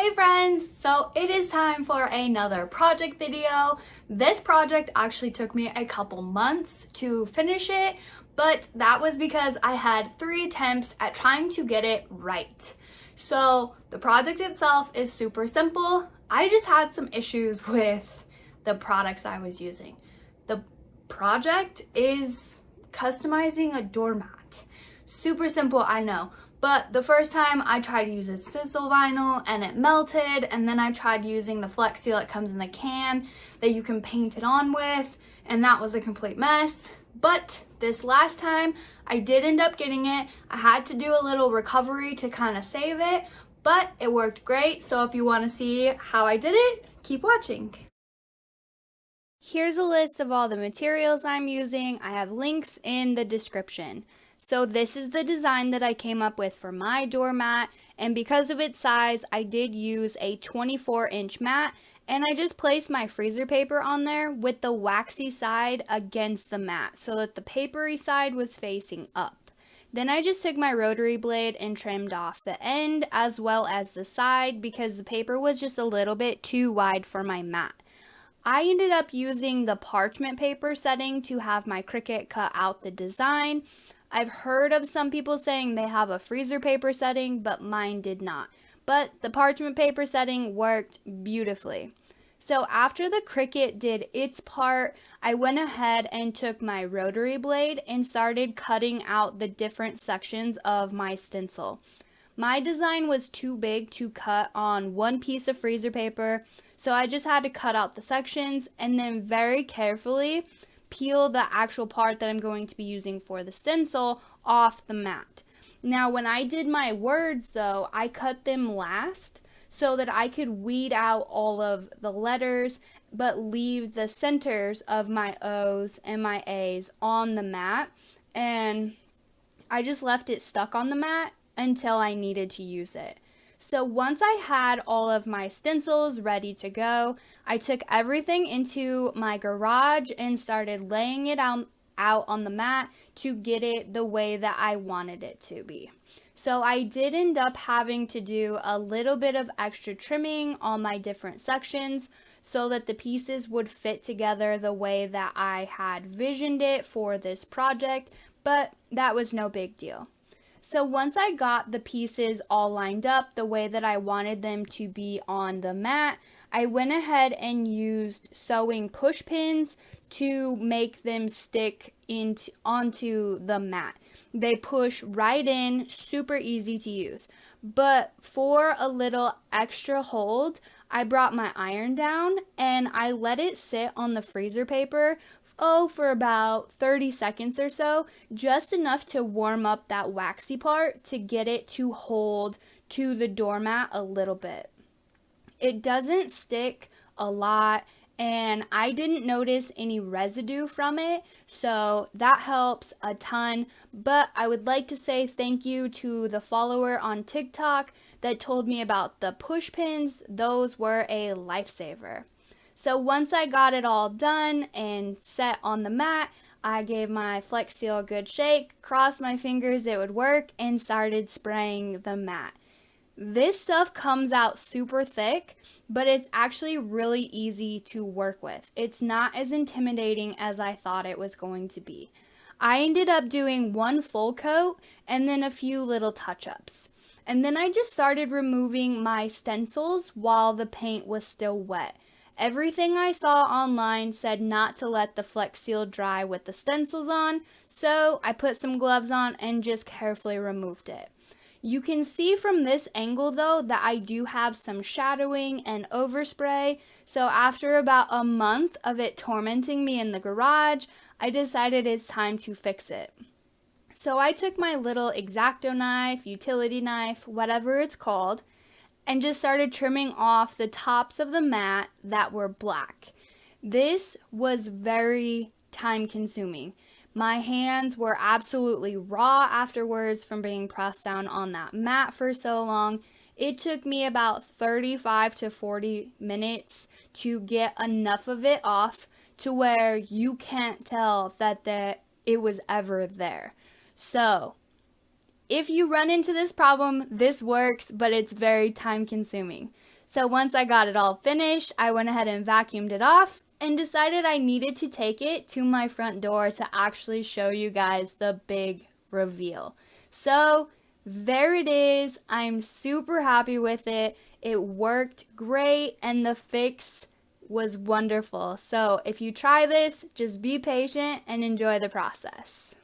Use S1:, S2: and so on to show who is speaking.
S1: Hey friends, so it is time for another project video. This project actually took me a couple months to finish it, but that was because I had 3 attempts at trying to get it right. So the project itself is super simple. I just had some issues with the products I was using. The project is customizing a doormat. Super simple, I know. But the first time I tried to use a stencil vinyl and it melted, and then I tried using the Flex Seal that comes in the can that you can paint it on with, and that was a complete mess. But this last time I did end up getting it. I had to do a little recovery to kind of save it, but it worked great. So if you want to see how I did it, keep watching. Here's a list of all the materials I'm using. I have links in the description. So this is the design that I came up with for my doormat, and because of its size, I did use a 24-inch mat, and I just placed my freezer paper on there with the waxy side against the mat so that the papery side was facing up. Then I just took my rotary blade and trimmed off the end as well as the side because the paper was just a little bit too wide for my mat. I ended up using the parchment paper setting to have my Cricut cut out the design. I've heard of some people saying they have a freezer paper setting, but mine did not. But the parchment paper setting worked beautifully. So after the Cricut did its part, I went ahead and took my rotary blade and started cutting out the different sections of my stencil. My design was too big to cut on one piece of freezer paper, so I just had to cut out the sections and then very carefully peel the actual part that I'm going to be using for the stencil off the mat. Now when I did my words though, I cut them last so that I could weed out all of the letters but leave the centers of my O's and my A's on the mat, and I just left it stuck on the mat until I needed to use it. So once I had all of my stencils ready to go, I took everything into my garage and started laying it out on the mat to get it the way that I wanted it to be. So I did end up having to do a little bit of extra trimming on my different sections so that the pieces would fit together the way that I had visioned it for this project, but that was no big deal. So once I got the pieces all lined up the way that I wanted them to be on the mat, I went ahead and used sewing push pins to make them stick onto the mat. They push right in, super easy to use. But for a little extra hold, I brought my iron down and I let it sit on the freezer paper for about 30 seconds or so, just enough to warm up that waxy part to get it to hold to the doormat a little bit. It doesn't stick a lot, and I didn't notice any residue from it, so that helps a ton. But I would like to say thank you to the follower on TikTok that told me about the push pins. Those were a lifesaver. So once I got it all done and set on the mat, I gave my Flex Seal a good shake, crossed my fingers it would work, and started spraying the mat. This stuff comes out super thick, but it's actually really easy to work with. It's not as intimidating as I thought it was going to be. I ended up doing one full coat and then a few little touch-ups. And then I just started removing my stencils while the paint was still wet. Everything I saw online said not to let the Flex Seal dry with the stencils on, so I put some gloves on and just carefully removed it. You can see from this angle though that I do have some shadowing and overspray, so after about a month of it tormenting me in the garage, I decided it's time to fix it. So I took my little X-Acto knife, utility knife, whatever it's called, and just started trimming off the tops of the mat that were black. This was very time consuming. My hands were absolutely raw afterwards from being pressed down on that mat for so long. It took me about 35 to 40 minutes to get enough of it off to where you can't tell that it was ever there. So If you run into this problem, this works, but it's very time consuming. So once I got it all finished, I went ahead and vacuumed it off and decided I needed to take it to my front door to actually show you guys the big reveal. So there it is. I'm super happy with it. It worked great and the fix was wonderful. So if you try this, just be patient and enjoy the process.